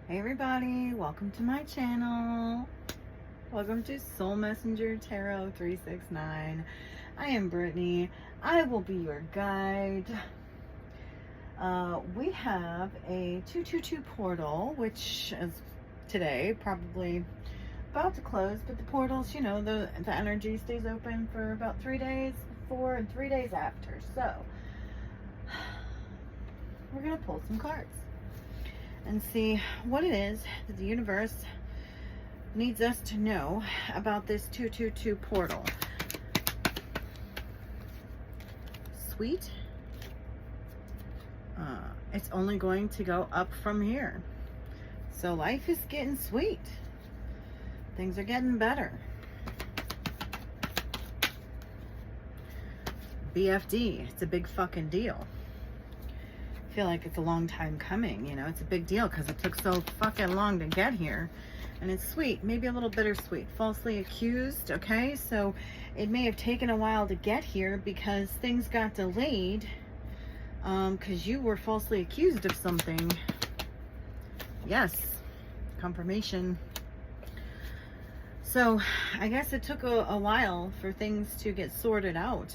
Hey everybody, welcome to my channel. Welcome to Soul Messenger Tarot 369. I am Brittany. I will be your guide. We have a 222 portal, which is today probably about to close, but the portals, you know, the energy stays open for about 3 days before and 3 days after. So we're gonna pull some cards and see what it is that the universe needs us to know about this 222 portal. Sweet. It's only going to go up from here. So life is getting sweet. Things are getting better. BFD, it's a big fucking deal. I feel like it's a long time coming, you know. It's a big deal because it took so fucking long to get here. And it's sweet, maybe a little bittersweet. Falsely accused, okay? So it may have taken a while to get here because things got delayed because you were falsely accused of something. Yes, confirmation. So I guess it took a while for things to get sorted out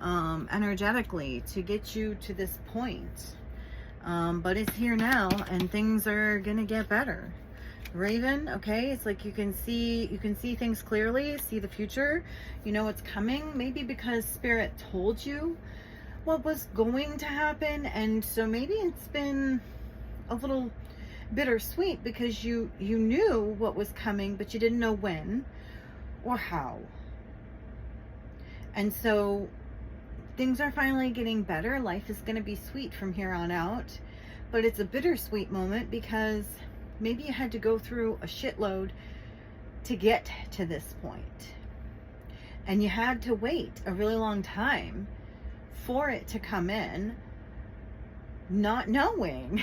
energetically to get you to this point. But it's here now and things are gonna get better. Raven, okay, it's like you can see things clearly, see the future, you know what's coming, maybe because Spirit told you what was going to happen, and so maybe it's been a little bittersweet because you knew what was coming, but you didn't know when or how. And so things are finally getting better. Life is going to be sweet from here on out, but it's a bittersweet moment because maybe you had to go through a shitload to get to this point. And you had to wait a really long time for it to come in, not knowing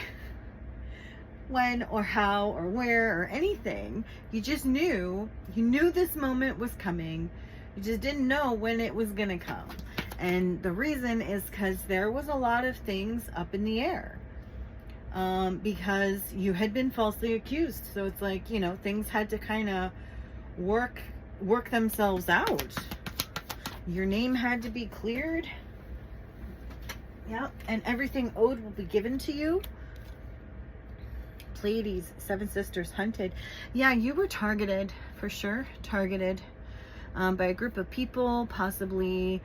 when or how or where or anything. You just knew, this moment was coming. You just didn't know when it was going to come. And the reason is because there was a lot of things up in the air. Because you had been falsely accused. So it's like, you know, things had to kind of work themselves out. Your name had to be cleared. Yep. And everything owed will be given to you. Pleiades, Seven Sisters, hunted. Yeah, you were targeted, for sure. Targeted by a group of people, possibly.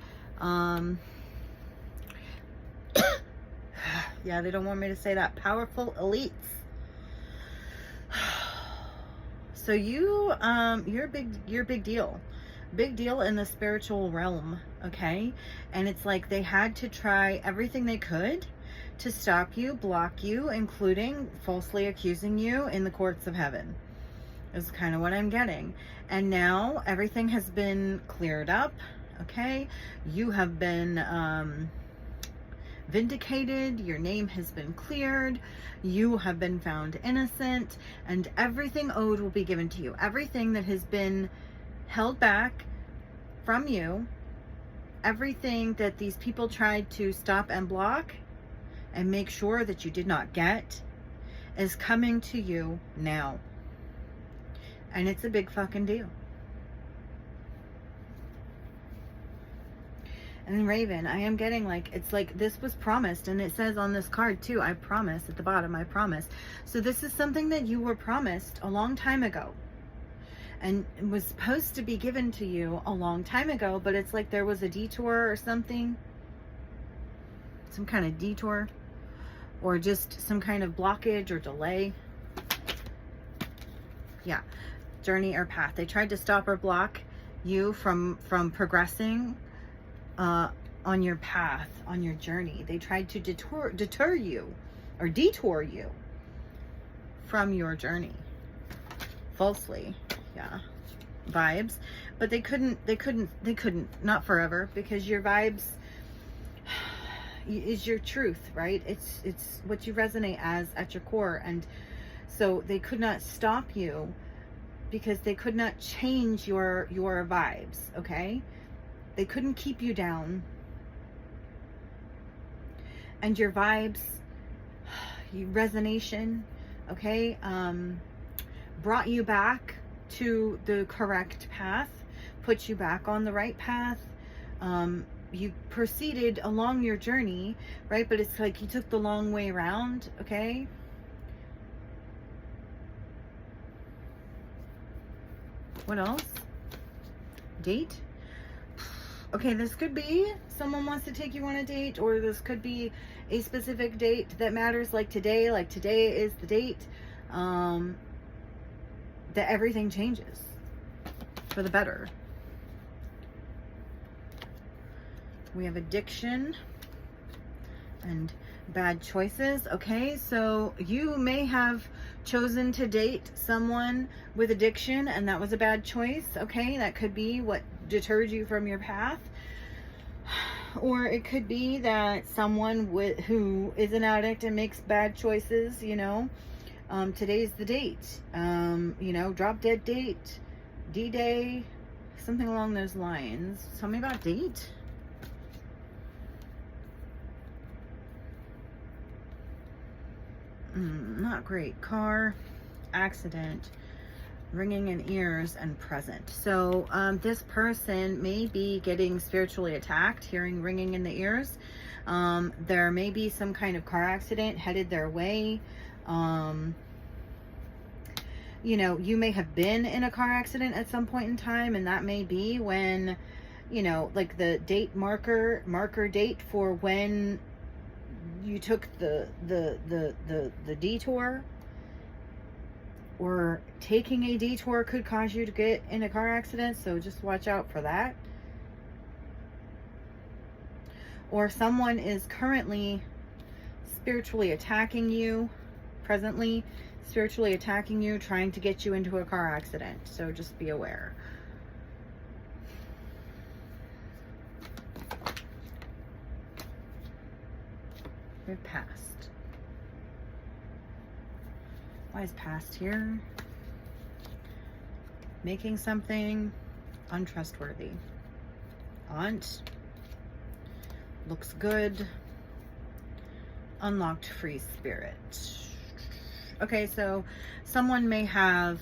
Yeah, they don't want me to say that. Powerful elites. So you're a big deal. Big deal in the spiritual realm, okay? And it's like they had to try everything they could to stop you, block you, including falsely accusing you in the courts of heaven. Is kind of what I'm getting. And now everything has been cleared up, okay? You have been vindicated, your name has been cleared, you have been found innocent, and everything owed will be given to you. Everything that has been held back from you, everything that these people tried to stop and block and make sure that you did not get, is coming to you now. And it's a big fucking deal. And Raven, I am getting like, it's like this was promised, and it says on this card too, I promise, at the bottom, I promise. So this is something that you were promised a long time ago. And it was supposed to be given to you a long time ago, but it's like there was a detour or something. Some kind of detour. Or just some kind of blockage or delay. Yeah. Journey or path. They tried to stop or block you from progressing on your path, on your journey. They tried to deter you or detour you from your journey. Falsely. Yeah. Vibes. But they couldn't, not forever, because your vibes is your truth, right? It's what you resonate as at your core. And so they could not stop you because they could not change your vibes, okay? They couldn't keep you down. And your vibes, your resonation okay, brought you back to the correct path, put you back on the right path. You proceeded along your journey, right? But it's like you took the long way around, okay? What else? Date. Okay, this could be someone wants to take you on a date, or this could be a specific date that matters, like today is the date that everything changes for the better. We have addiction and bad choices. Okay, so you may have chosen to date someone with addiction and that was a bad choice. Okay, that could be what deterred you from your path. Or it could be that someone who is an addict and makes bad choices, you know, today's the date, you know, drop dead date, D-Day, something along those lines. Tell me about date. Not great. Car, accident, ringing in ears, and present. So this person may be getting spiritually attacked, hearing ringing in the ears. There may be some kind of car accident headed their way. You know, you may have been in a car accident at some point in time, and that may be when, you know, like the date marker date for when you took the detour, or taking a detour could cause you to get in a car accident, so just watch out for that. Or someone is currently spiritually attacking you, presently spiritually attacking you, trying to get you into a car accident, so just be aware. We've past. Why is past here? Making something untrustworthy. Aunt. Looks good. Unlocked free spirit. Okay, so someone may have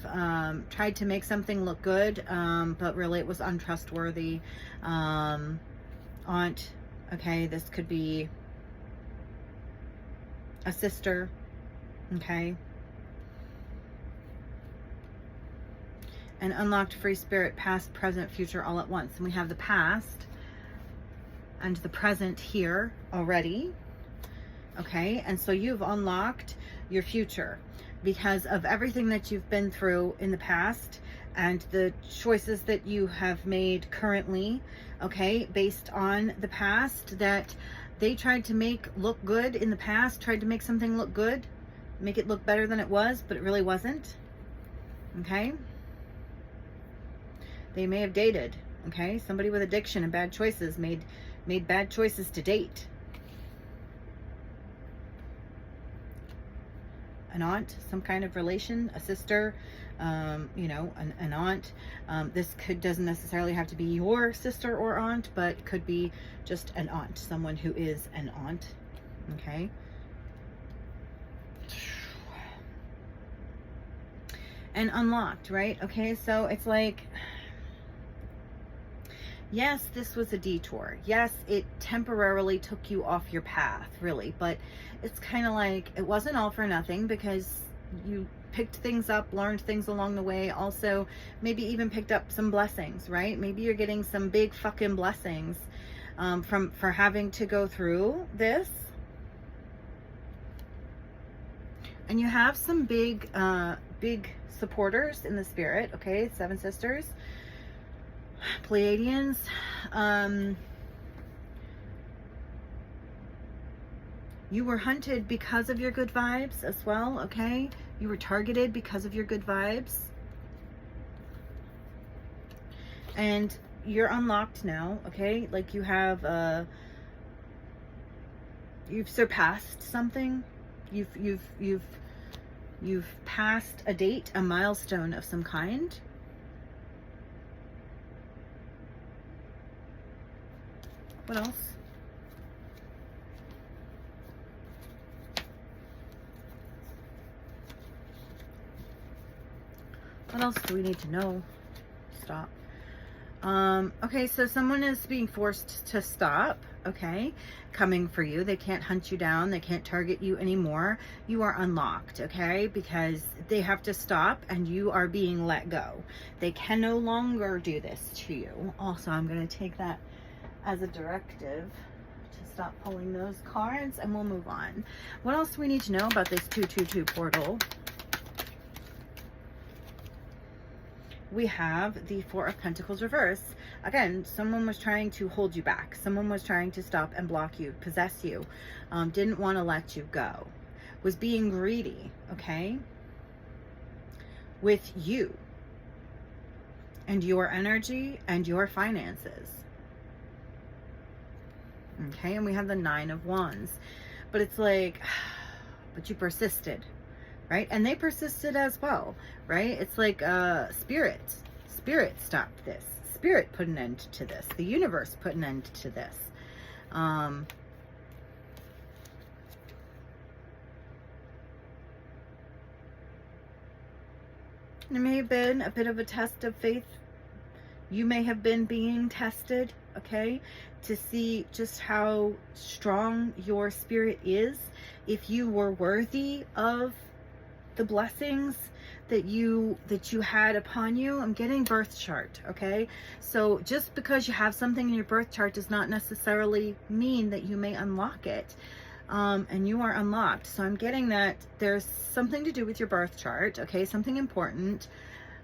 tried to make something look good, but really it was untrustworthy. Aunt. Okay, this could be a sister. Okay. And unlocked free spirit, past, present, future, all at once. And we have the past and the present here already. Okay, and so you've unlocked your future because of everything that you've been through in the past and the choices that you have made currently, okay, based on the past that they tried to make look good in the past, tried to make something look good, make it look better than it was, but it really wasn't. Okay? They may have dated, okay? Somebody with addiction and bad choices made bad choices to date. An aunt, some kind of relation, a sister, you know, an aunt. This doesn't necessarily have to be your sister or aunt, but could be just an aunt, someone who is an aunt. Okay. And unlocked, right? Okay, so it's like, yes, this was a detour. Yes, it temporarily took you off your path, really, but it's kind of like it wasn't all for nothing because you picked things up, learned things along the way, also maybe even picked up some blessings, right? Maybe you're getting some big fucking blessings for having to go through this. And you have some big supporters in the spirit, okay? 7 sisters, Pleiadians. You were hunted because of your good vibes as well, okay? You were targeted because of your good vibes. And you're unlocked now, okay? Like you have, you've surpassed something. You've passed a date, a milestone of some kind. What else? What else do we need to know? Stop. Okay, so someone is being forced to stop, okay, coming for you. They can't hunt you down. They can't target you anymore. You are unlocked, okay, because they have to stop and you are being let go. They can no longer do this to you. Also, I'm going to take that as a directive to stop pulling those cards, and we'll move on. What else do we need to know about this 222 portal? We have the Four of Pentacles reverse. Again, someone was trying to hold you back. Someone was trying to stop and block you, possess you, didn't want to let you go, was being greedy, okay, with you and your energy and your finances. Okay, and we have the Nine of Wands. But it's like, but you persisted. Right? And they persisted as well, right? It's like spirit stopped this. Spirit put an end to this. The universe put an end to this. It may have been a bit of a test of faith. You may have been being tested, okay, to see just how strong your spirit is, if you were worthy of the blessings that you had upon you. I'm getting birth chart, okay? So just because you have something in your birth chart does not necessarily mean that you may unlock it. And you are unlocked. So I'm getting that there's something to do with your birth chart, okay? Something important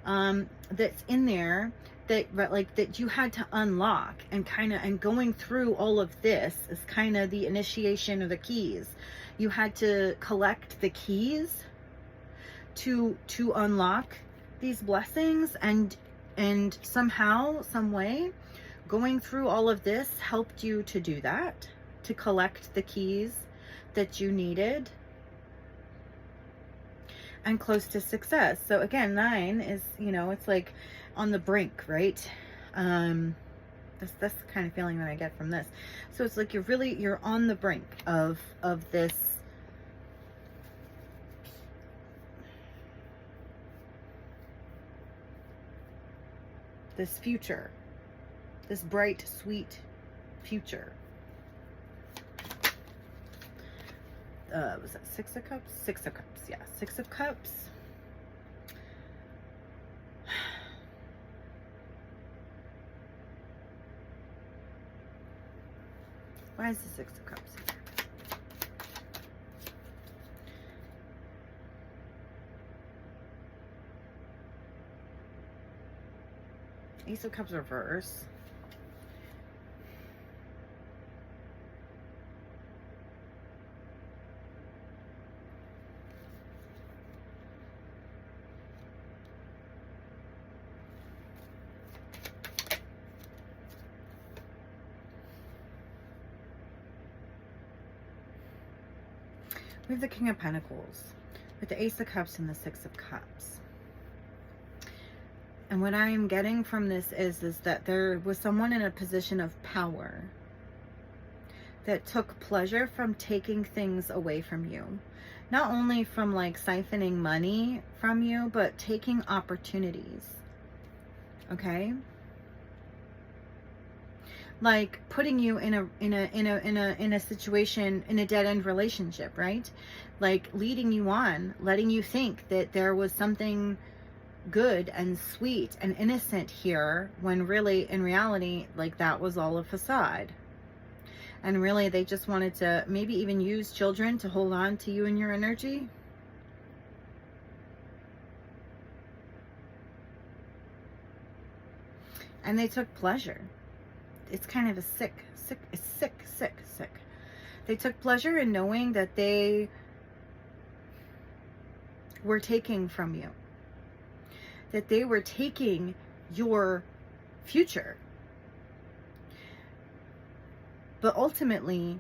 that's in there that you had to unlock, and going through all of this is kind of the initiation of the keys. You had to collect the keys to unlock these blessings, and somehow, some way, going through all of this helped you to do that, to collect the keys that you needed, and close to success. So again, 9 is, it's like on the brink, right? That's the kind of feeling that I get from this. So it's like you're on the brink of this future, this bright, sweet future. Was that 6 of Cups? 6 of Cups, yeah, 6 of Cups. Why is the 6 of Cups here? Ace of Cups reverse. We have the King of Pentacles with the Ace of Cups and the 6 of Cups. And what I am getting from this is that there was someone in a position of power that took pleasure from taking things away from you. Not only from like siphoning money from you, but taking opportunities. Okay? Like putting you in a situation, in a dead-end relationship, right? Like leading you on, letting you think that there was something good and sweet and innocent here, when really, in reality, like that was all a facade. And really they just wanted to maybe even use children to hold on to you and your energy. And they took pleasure. It's kind of a sick. They took pleasure in knowing that they were taking from you. That they were taking your future. But ultimately,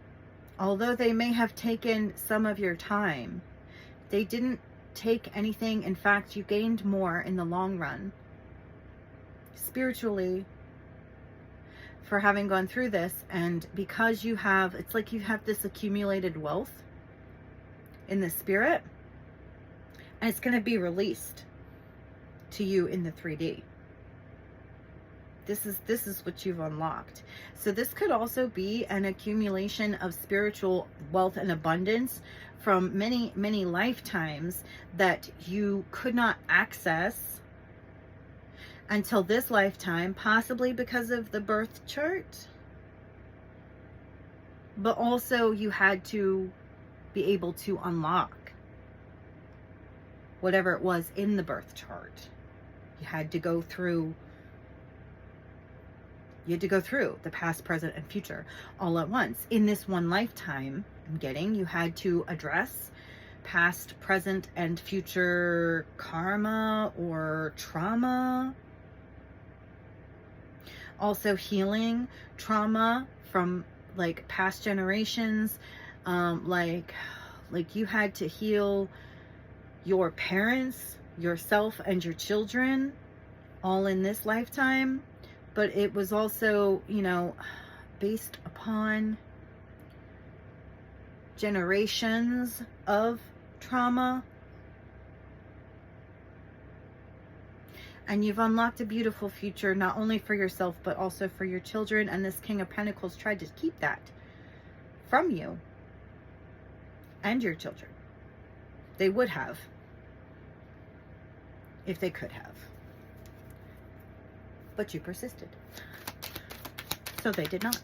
although they may have taken some of your time, they didn't take anything. In fact, you gained more in the long run. Spiritually, for having gone through this, and because you have, it's like you have this accumulated wealth in the spirit, and it's going to be released. to you in the 3D. This is what you've unlocked. So this could also be an accumulation of spiritual wealth and abundance from many, many lifetimes that you could not access until this lifetime, possibly because of the birth chart. But also you had to be able to unlock whatever it was in the birth chart. You had to go through the past, present, and future all at once. In this one lifetime, you had to address past, present, and future karma or trauma. Also healing trauma from like past generations. Like you had to heal your parents, yourself, and your children all in this lifetime. But it was also, you know, based upon generations of trauma. And you've unlocked a beautiful future, not only for yourself, but also for your children. And this King of Pentacles tried to keep that from you and your children. They would have, if they could have. But you persisted. So they did not.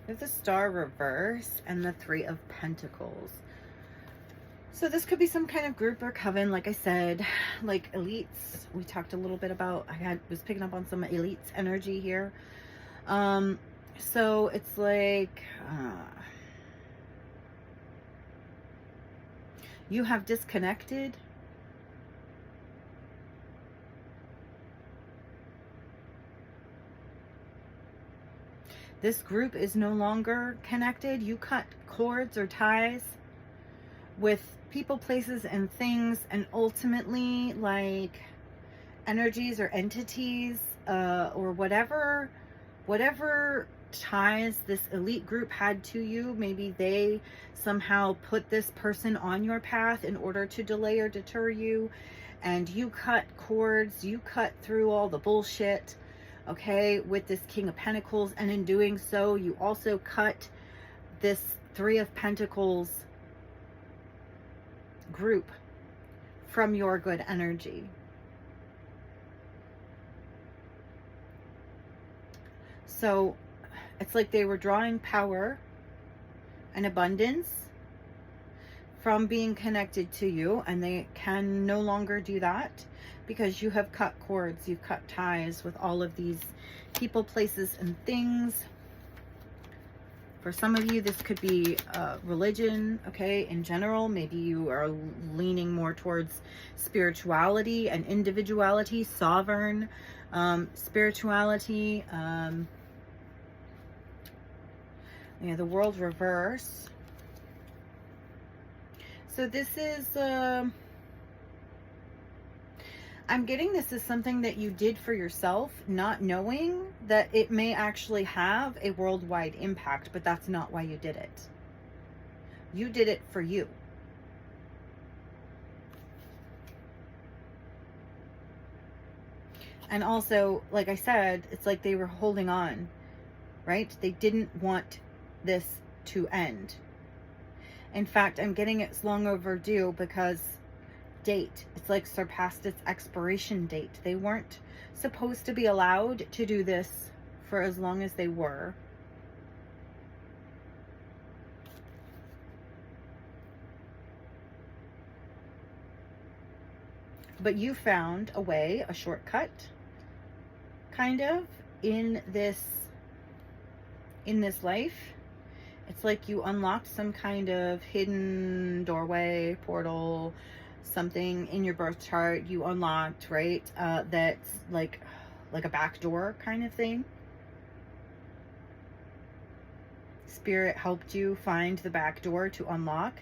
There's the Star reverse and the Three of Pentacles. So this could be some kind of group or coven, like I said, like elites. We talked a little bit about, was picking up on some elites energy here. So it's like, you have disconnected. This group is no longer connected. You cut cords or ties with people, places, and things, and ultimately like energies or entities, or whatever ties this elite group had to you. Maybe they somehow put this person on your path in order to delay or deter you, and you cut cords, you cut through all the bullshit, okay, with this King of Pentacles. And in doing so, you also cut this Three of Pentacles group from your good energy. So it's like they were drawing power and abundance from being connected to you, and they can no longer do that because you have cut cords, you've cut ties with all of these people, places, and things. For some of you, this could be religion, okay, in general. Maybe you are leaning more towards spirituality and individuality, sovereign spirituality. Yeah, the World reverse. So this is, I'm getting this is something that you did for yourself, not knowing that it may actually have a worldwide impact, but that's not why you did it. You did it for you. And also, like I said, it's like they were holding on, right? They didn't want this to end. In fact, I'm getting it's long overdue because it's like surpassed its expiration date. They weren't supposed to be allowed to do this for as long as they were. But you found a way, a shortcut, kind of, in this life. It's like you unlocked some kind of hidden doorway, portal, something in your birth chart you unlocked, right? That's like a back door kind of thing. Spirit helped you find the back door to unlock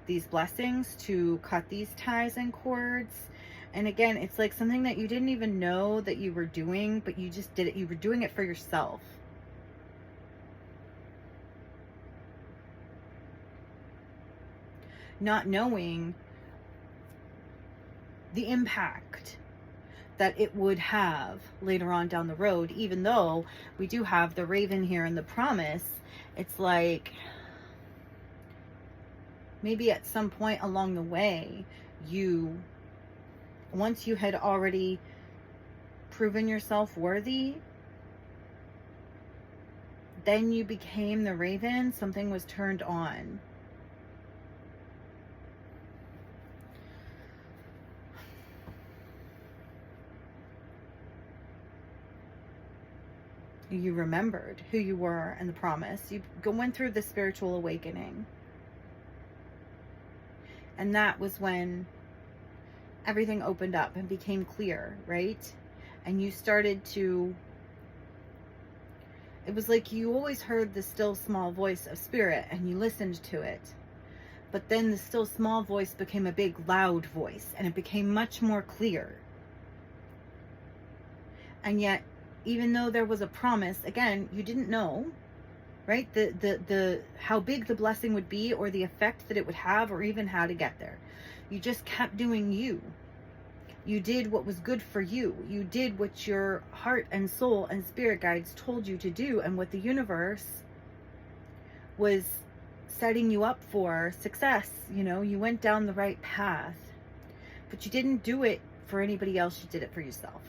these blessings, to cut these ties and cords. And again, it's like something that you didn't even know that you were doing, but you just did it. You were doing it for yourself. not knowing the impact that it would have later on down the road. Even though we do have the Raven here and the promise, it's like maybe at some point along the way, once you had already proven yourself worthy, then you became the Raven, something was turned on. You remembered who you were and the promise. You went through the spiritual awakening. And that was when everything opened up and became clear, right? And you started to, it was like you always heard the still small voice of spirit and you listened to it. But then the still small voice became a big loud voice and it became much more clear. And yet, even though there was a promise, again, you didn't know, right? The how big the blessing would be or the effect that it would have or even how to get there. You just kept doing you. You did what was good for you. You did what your heart and soul and spirit guides told you to do and what the universe was setting you up for success. You know, you went down the right path, but you didn't do it for anybody else. You did it for yourself.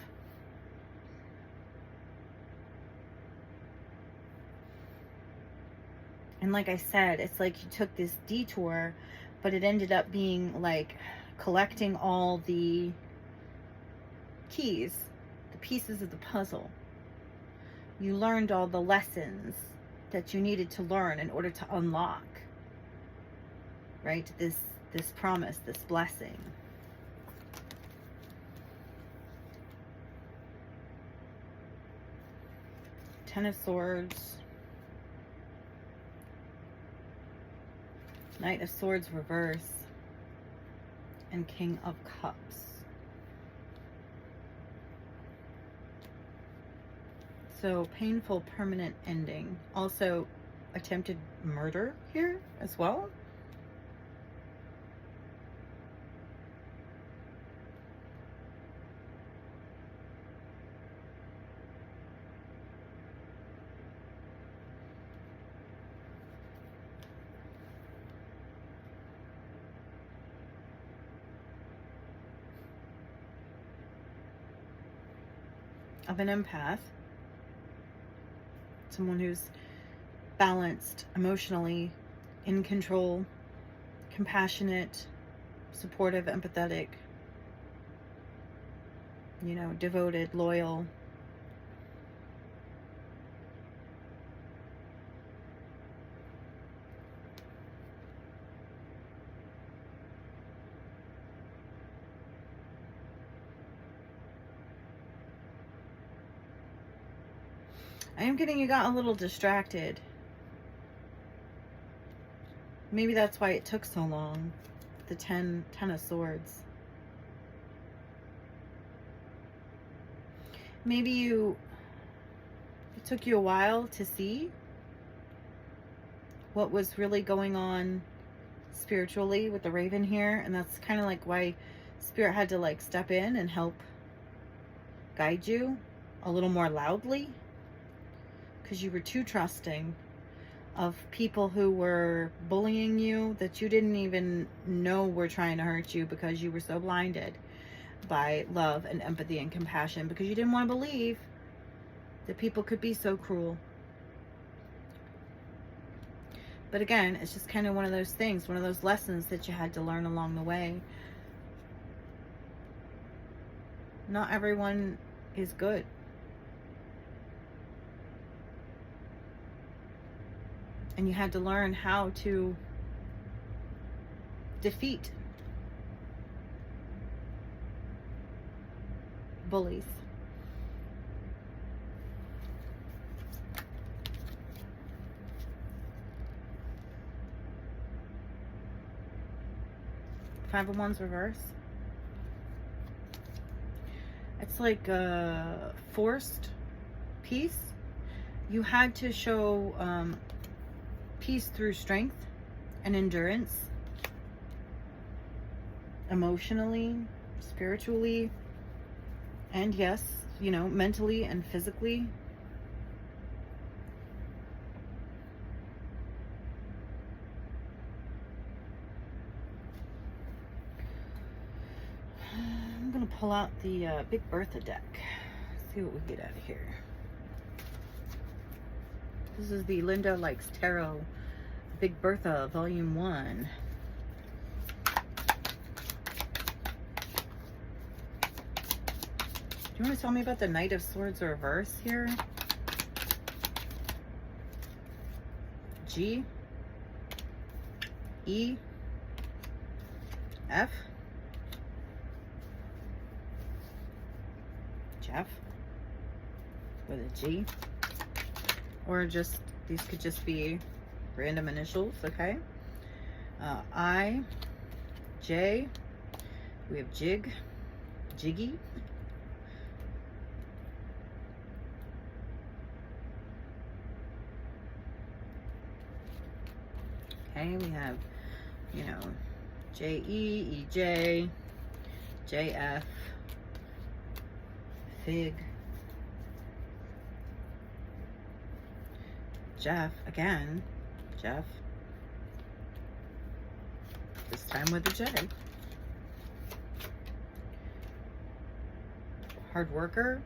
And like I said, it's like you took this detour, but it ended up being like collecting all the keys, the pieces of the puzzle. You learned all the lessons that you needed to learn in order to unlock, right? This promise, this blessing. Ten of Swords. Knight of Swords reverse, and King of Cups. So painful permanent ending. Also attempted murder here as well. Of an empath, someone who's balanced emotionally, in control, compassionate, supportive, empathetic, you know, devoted, loyal. I am getting you got a little distracted. Maybe that's why it took so long. The 10 of Swords. Maybe it took you a while to see what was really going on spiritually with the Raven here. And that's kind of like why Spirit had to like step in and help guide you a little more loudly. Because you were too trusting of people who were bullying you that you didn't even know were trying to hurt you because you were so blinded by love and empathy and compassion, because you didn't want to believe that people could be so cruel. But again, it's just kind of one of those things, one of those lessons that you had to learn along the way. Not everyone is good. And you had to learn how to defeat bullies. Five of Wands reverse. It's like a forced peace. You had to show peace through strength and endurance. emotionally, spiritually, and yes, you know, mentally and physically. I'm going to pull out the Big Bertha deck. See what we get out of here. This is the Linda Likes Tarot Big Bertha Volume 1. Do you want to tell me about the Knight of Swords reverse here? G, E, F, Jeff with a G, or just, these could just be random initials, okay? I, J, we have Jig, Jiggy, okay, we have, you know, J-E, E-J, J-F, Fig, Jeff, again, Jeff, this time with a J. Hard worker,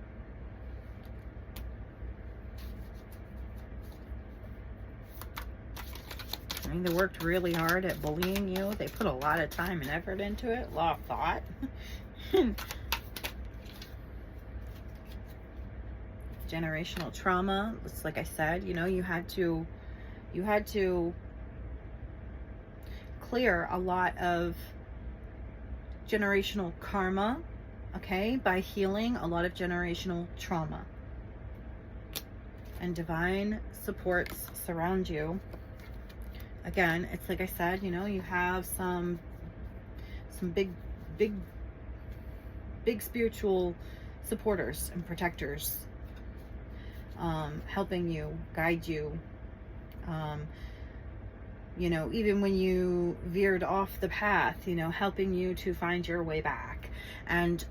I mean, they worked really hard at bullying you. They put a lot of time and effort into it. A lot of thought. Generational trauma. It's like I said, you know, you had to clear a lot of generational karma, okay, by healing a lot of generational trauma. And divine supports surround you. Again, it's like I said, you know, you have some big spiritual supporters and protectors helping you, guide you. You know, even when you veered off the path, you know, helping you to find your way back and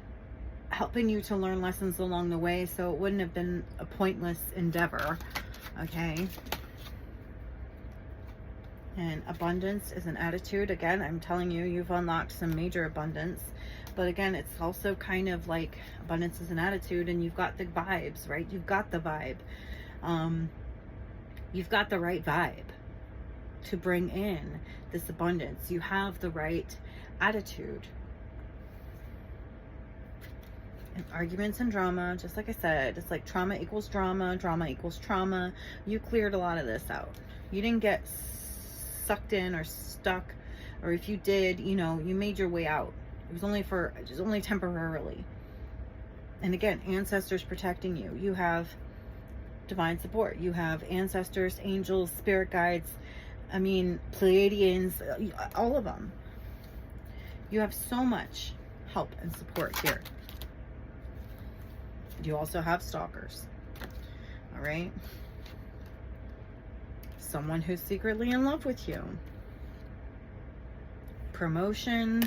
helping you to learn lessons along the way so it wouldn't have been a pointless endeavor, okay? And abundance is an attitude. Again, I'm telling you, you've unlocked some major abundance. But again, it's also kind of like abundance is an attitude, and you've got the vibes, right? You've got the vibe. You've got the right vibe to bring in this abundance. You have the right attitude. And arguments and drama, just like I said, it's like trauma equals drama, drama equals trauma. You cleared a lot of this out. You didn't get sucked in or stuck, or if you did, you know, you made your way out. It was only temporarily. And again, ancestors protecting you. You have divine support. You have ancestors, angels, spirit guides, I mean, Pleiadians, all of them. You have so much help and support here. You also have stalkers. All right? Someone who's secretly in love with you. Promotion,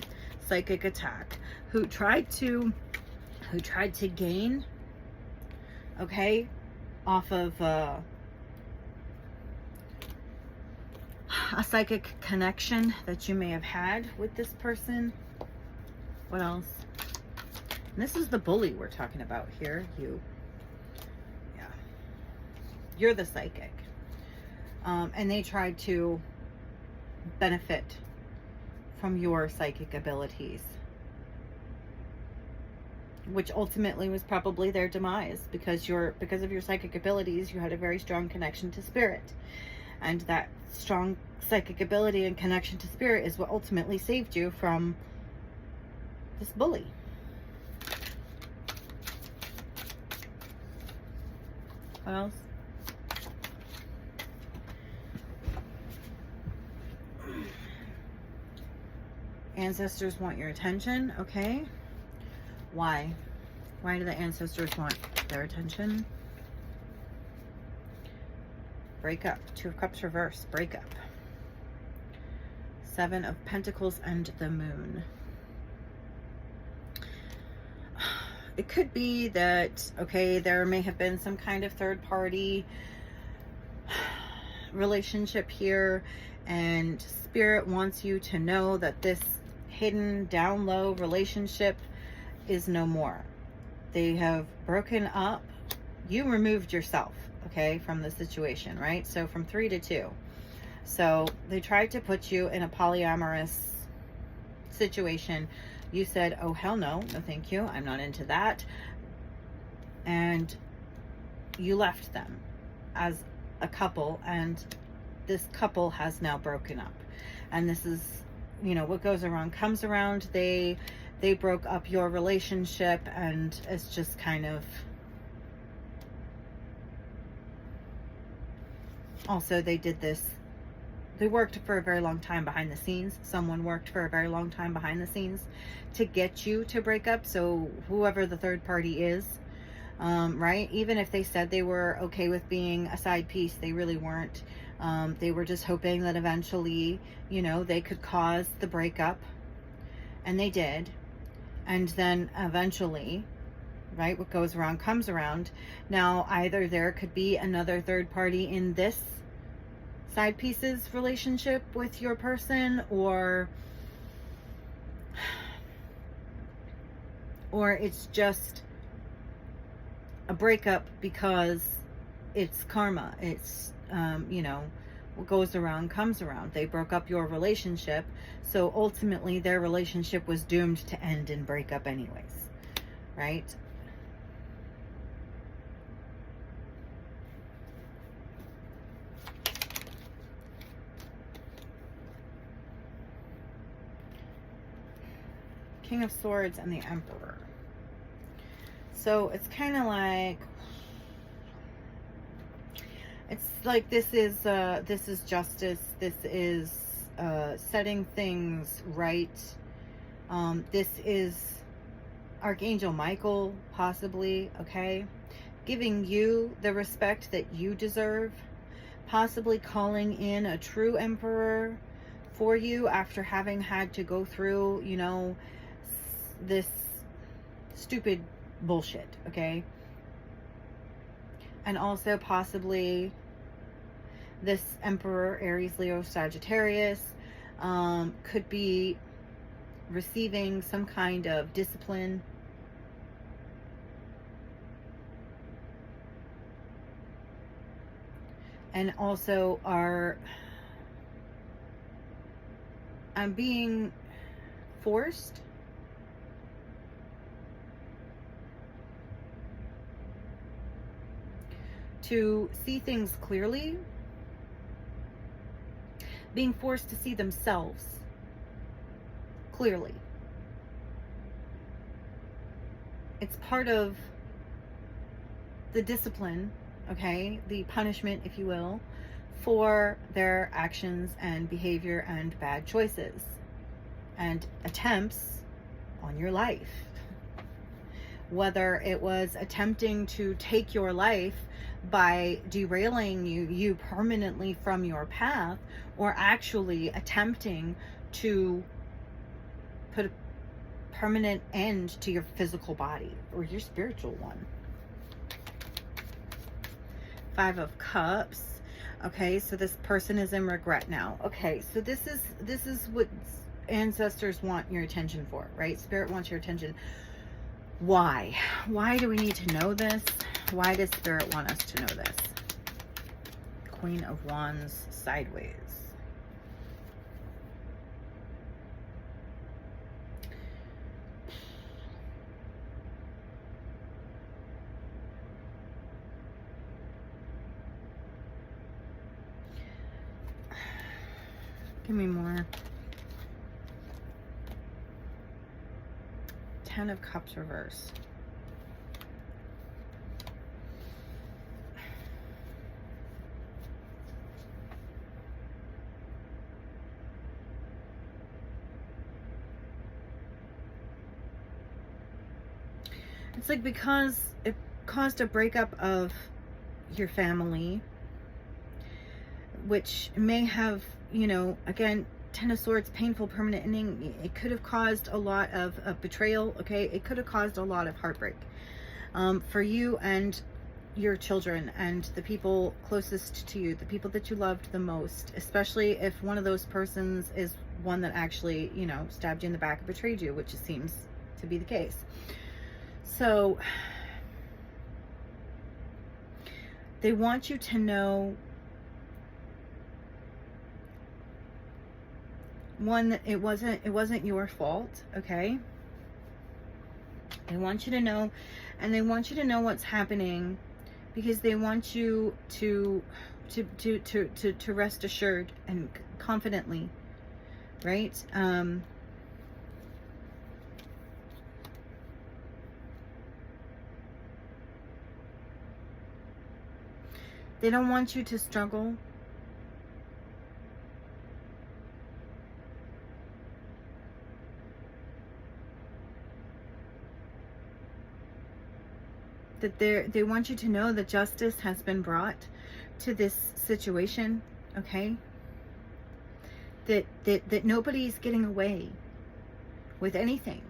psychic attack, who tried to gain, okay, off of a psychic connection that you may have had with this person. What else? And this is the bully we're talking about here. You, yeah, you're the psychic. And they tried to benefit from your psychic abilities, which ultimately was probably their demise, because of your psychic abilities, you had a very strong connection to spirit. And that strong psychic ability and connection to spirit is what ultimately saved you from this bully. What else? Ancestors want your attention, okay? Why? Why do the ancestors want their attention? Breakup. Two of Cups reverse. Breakup. Seven of Pentacles and the Moon. it could be that, okay, there may have been some kind of third party relationship here, and Spirit wants you to know that this hidden down low relationship is no more. They have broken up. You removed yourself, okay, from the situation, right? So from 3 to 2. So they tried to put you in a polyamorous situation. You said, oh, hell no, no thank you, I'm not into that. And you left them as a couple, and this couple has now broken up. And this is, you know, what goes around comes around. They broke up your relationship, and it's just kind of, also they did this, they worked for a very long time behind the scenes. Someone worked for a very long time behind the scenes to get you to break up. So whoever the third party is, right? Even if they said they were okay with being a side piece, they really weren't. They were just hoping that eventually, you know, they could cause the breakup, and they did. And then eventually, right, what goes around comes around. Now, either there could be another third party in this side pieces relationship with your person, or it's just a breakup because it's karma. It's you know, what goes around comes around. They broke up your relationship, so ultimately their relationship was doomed to end and break up anyways, right? King of Swords and the Emperor. So it's kind of like, it's like this is justice. This is setting things right. This is Archangel Michael, possibly, okay, giving you the respect that you deserve, possibly calling in a true emperor for you after having had to go through, you know, this stupid bullshit, okay? And also possibly this Emperor, Aries, Leo, Sagittarius, could be receiving some kind of discipline, and also I'm being forced to see things clearly, being forced to see themselves clearly. It's part of the discipline, okay, the punishment, if you will, for their actions and behavior and bad choices and attempts on your life. Whether it was attempting to take your life by derailing you permanently from your path, or actually attempting to put a permanent end to your physical body or your spiritual one. 5 of Cups. Okay, so this person is in regret now. Okay, so this is what ancestors want your attention for, right? Spirit wants your attention. Why do we need to know this? Why does Spirit want us to know this? Queen of Wands sideways. Give me more. 10 of Cups reverse. It's like because it caused a breakup of your family, which may have, you know, again, Ten of Swords, painful, permanent ending. It could have caused a lot of betrayal, okay? It could have caused a lot of heartbreak for you and your children and the people closest to you, the people that you loved the most, especially if one of those persons is one that actually, you know, stabbed you in the back and betrayed you, which it seems to be the case. So they want you to know, one, that it wasn't your fault, okay? They want you to know, and they want you to know what's happening, because they want you to rest assured and confidently, right? They don't want you to struggle. That they want you to know that justice has been brought to this situation, okay? That nobody's getting away with anything.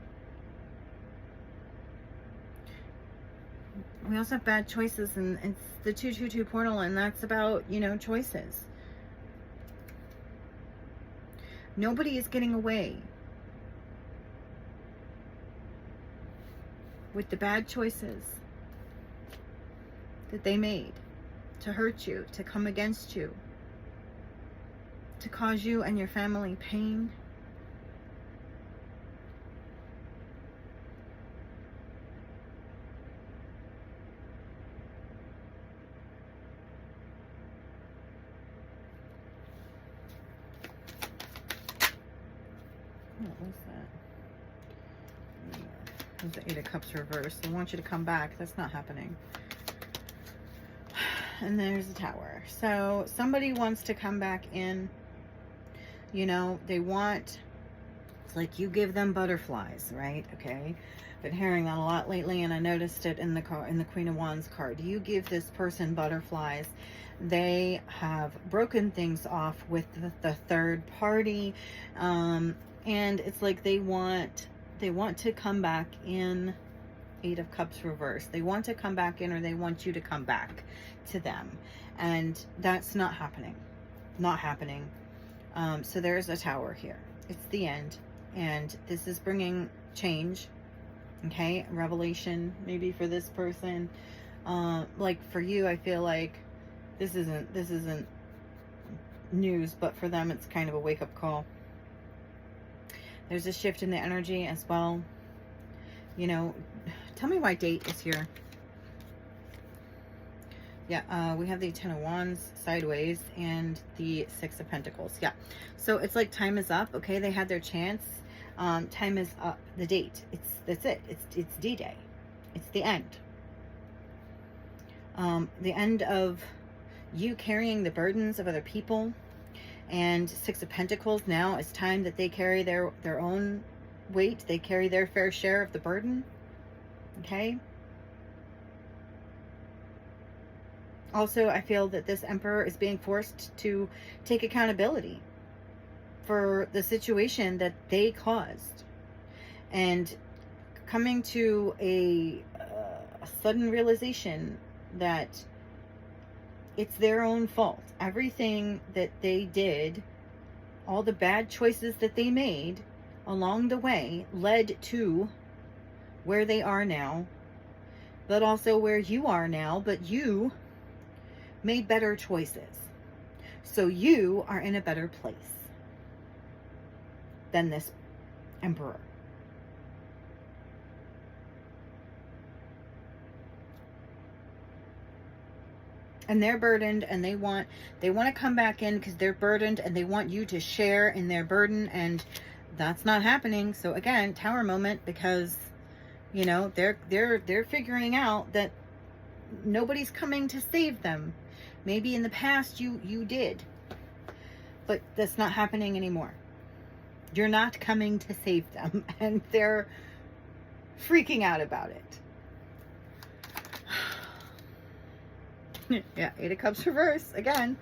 We also have bad choices, and it's the 222 portal, and that's about, you know, choices. Nobody is getting away with the bad choices that they made to hurt you, to come against you, to cause you and your family pain. What was that? It was the Eight of Cups reversed. They want you to come back. That's not happening. And there's the Tower. So somebody wants to come back in. You know, they want, it's like you give them butterflies, right? Okay. Been hearing that a lot lately, and I noticed it in the Queen of Wands card. You give this person butterflies. They have broken things off with the third party, and it's like they want to come back in. Eight of Cups reversed. They want to come back in, or they want you to come back to them, and that's not happening. Not happening. So there's a Tower here. It's the end, and this is bringing change. Okay, revelation maybe for this person. Like for you, I feel like this isn't news, but for them it's kind of a wake-up call. There's a shift in the energy as well. You know, tell me why date is here. Yeah, we have the Ten of Wands sideways and the Six of Pentacles. Yeah, so it's like time is up. Okay, they had their chance. Time is up. The date. That's it. It's D-Day. It's the end. The end of you carrying the burdens of other people. And Six of Pentacles. Now it's time that they carry their own weight. They carry their fair share of the burden. Okay. Also, I feel that this Emperor is being forced to take accountability for the situation that they caused, and coming to a sudden realization that it's their own fault. Everything that they did, all the bad choices that they made along the way, led to where they are now, but also where you are now. But you made better choices, so you are in a better place than this Emperor. And they're burdened, and they want to come back in because they're burdened, and they want you to share in their burden, and that's not happening. So again, Tower moment, because you know they're figuring out that nobody's coming to save them. Maybe in the past you did, but that's not happening anymore. You're not coming to save them, and they're freaking out about it. Yeah, Eight of Cups reverse again.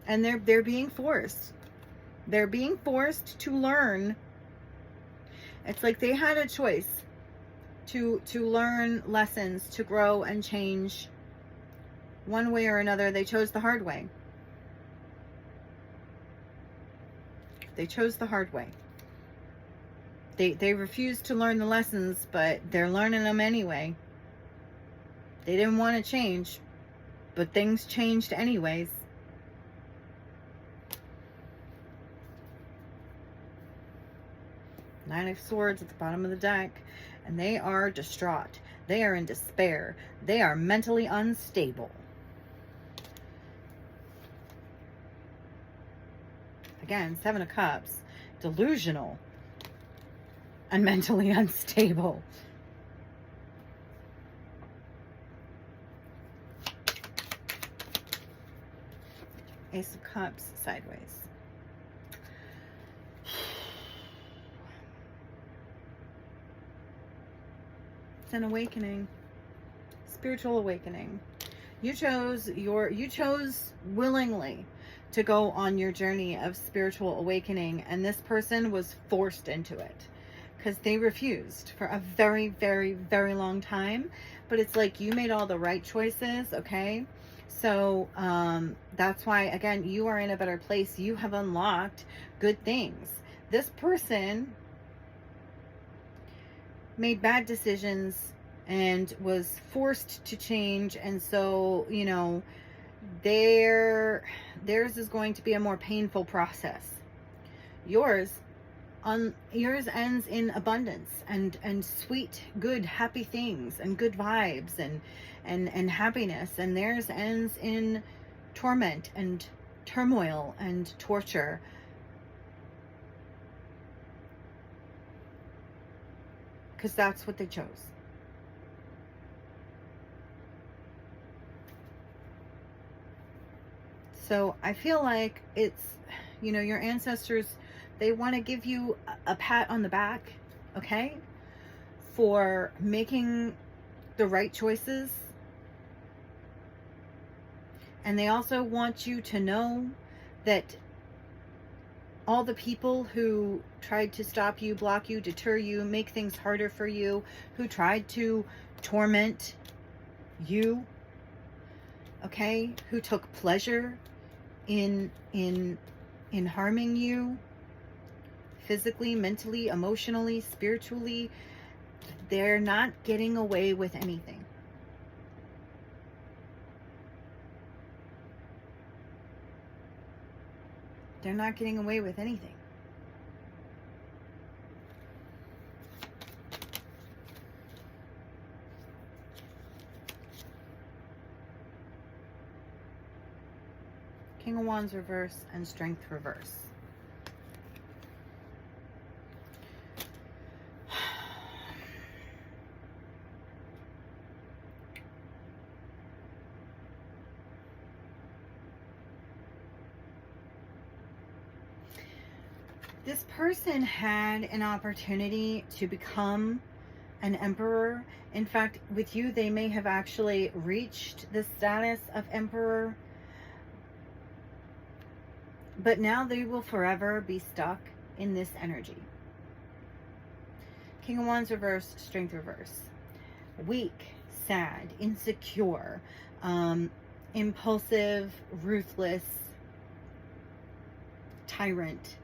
And they're being forced. They're being forced to learn. It's like they had a choice to learn lessons, to grow and change. One way or another, they chose the hard way. They chose the hard way. They refused to learn the lessons, but they're learning them anyway. They didn't want to change, but things changed anyways. Nine of Swords at the bottom of the deck, and they are distraught. They are in despair. They are mentally unstable. Again, Seven of Cups, delusional and mentally unstable. Ace of Cups sideways. It's an awakening. Spiritual awakening. You chose willingly to go on your journey of spiritual awakening, and this person was forced into it because they refused for a very, very, very long time. But it's like you made all the right choices, okay? So that's why, again, you are in a better place. You have unlocked good things. This person made bad decisions and was forced to change, and so, you know, theirs is going to be a more painful process. Yours ends in abundance and sweet, good, happy things and good vibes and happiness, and theirs ends in torment and turmoil and torture. Because that's what they chose. So I feel like it's, you know, your ancestors, they want to give you a pat on the back, okay, for making the right choices. And they also want you to know that all the people who tried to stop you, block you, deter you, make things harder for you, who tried to torment you, okay, who took pleasure in harming you physically, mentally, emotionally, spiritually, they're not getting away with anything. They're not getting away with anything. King of Wands reverse and Strength reverse. This person had an opportunity to become an emperor. In fact, with you, they may have actually reached the status of emperor. But now they will forever be stuck in this energy. King of Wands reverse, Strength reverse. Weak, sad, insecure, impulsive, ruthless, tyrant.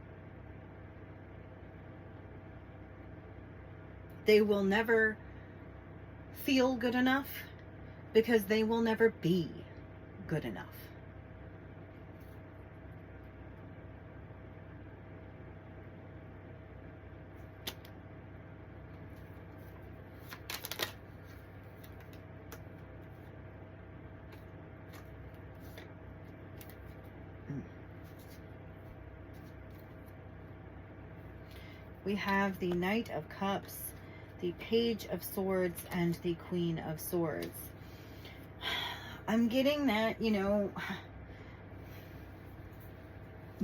They will never feel good enough because they will never be good enough. We have the Knight of Cups, the Page of Swords, and the Queen of Swords. I'm getting that, you know,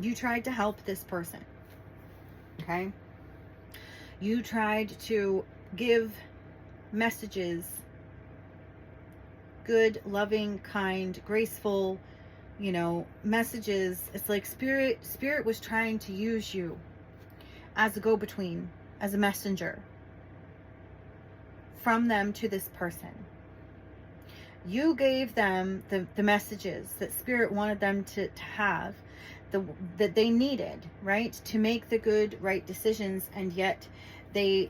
you tried to help this person, okay? You tried to give messages, good, loving, kind, graceful, messages. It's like spirit was trying to use you as a go-between, as a messenger from them to this person. You gave them the messages that spirit wanted them to have, that they needed, right, to make the good, right decisions, and yet they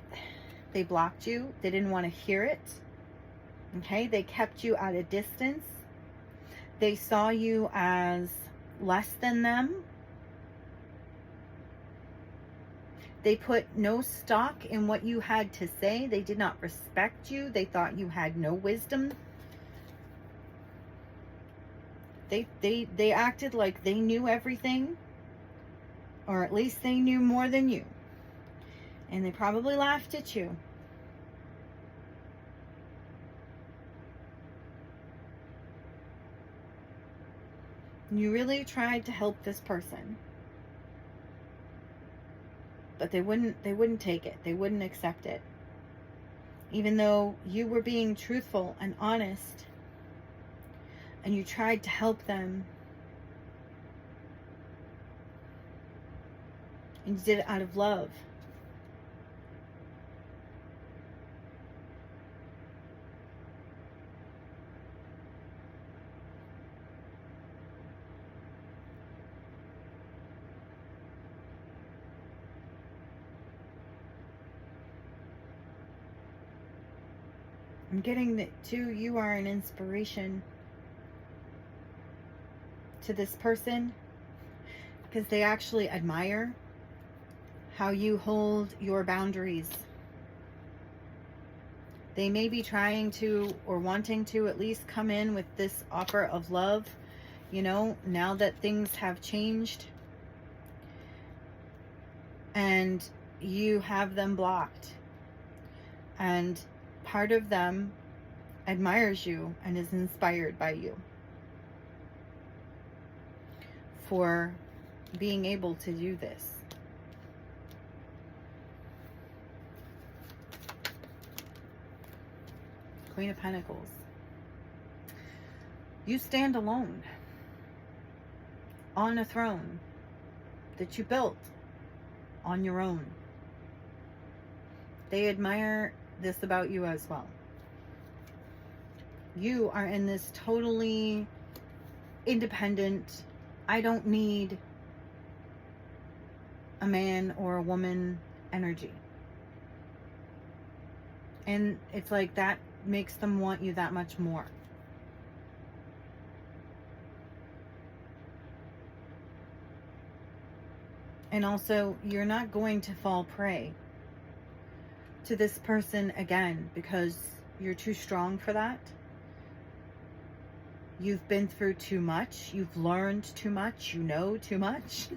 blocked you. They didn't want to hear it. Okay, they kept you at a distance. They saw you as less than them. They put no stock in what you had to say. They did not respect you. They thought you had no wisdom. They acted like they knew everything, or at least they knew more than you. And they probably laughed at you. You really tried to help this person, but they wouldn't take it. They wouldn't accept it. Even though you were being truthful and honest, and you tried to help them, and you did it out of love. I'm getting that too. You are an inspiration to this person, because they actually admire how you hold your boundaries. They may be trying to, or wanting to at least come in with this offer of love, now that things have changed and you have them blocked. And part of them admires you and is inspired by you for being able to do this. Queen of Pentacles. You stand alone on a throne that you built on your own. They admire this about you as well. You are in this totally independent, I don't need a man or a woman energy. And it's like that makes them want you that much more. And also, you're not going to fall prey to this person again, because you're too strong for that. You've been through too much. You've learned too much. You know too much.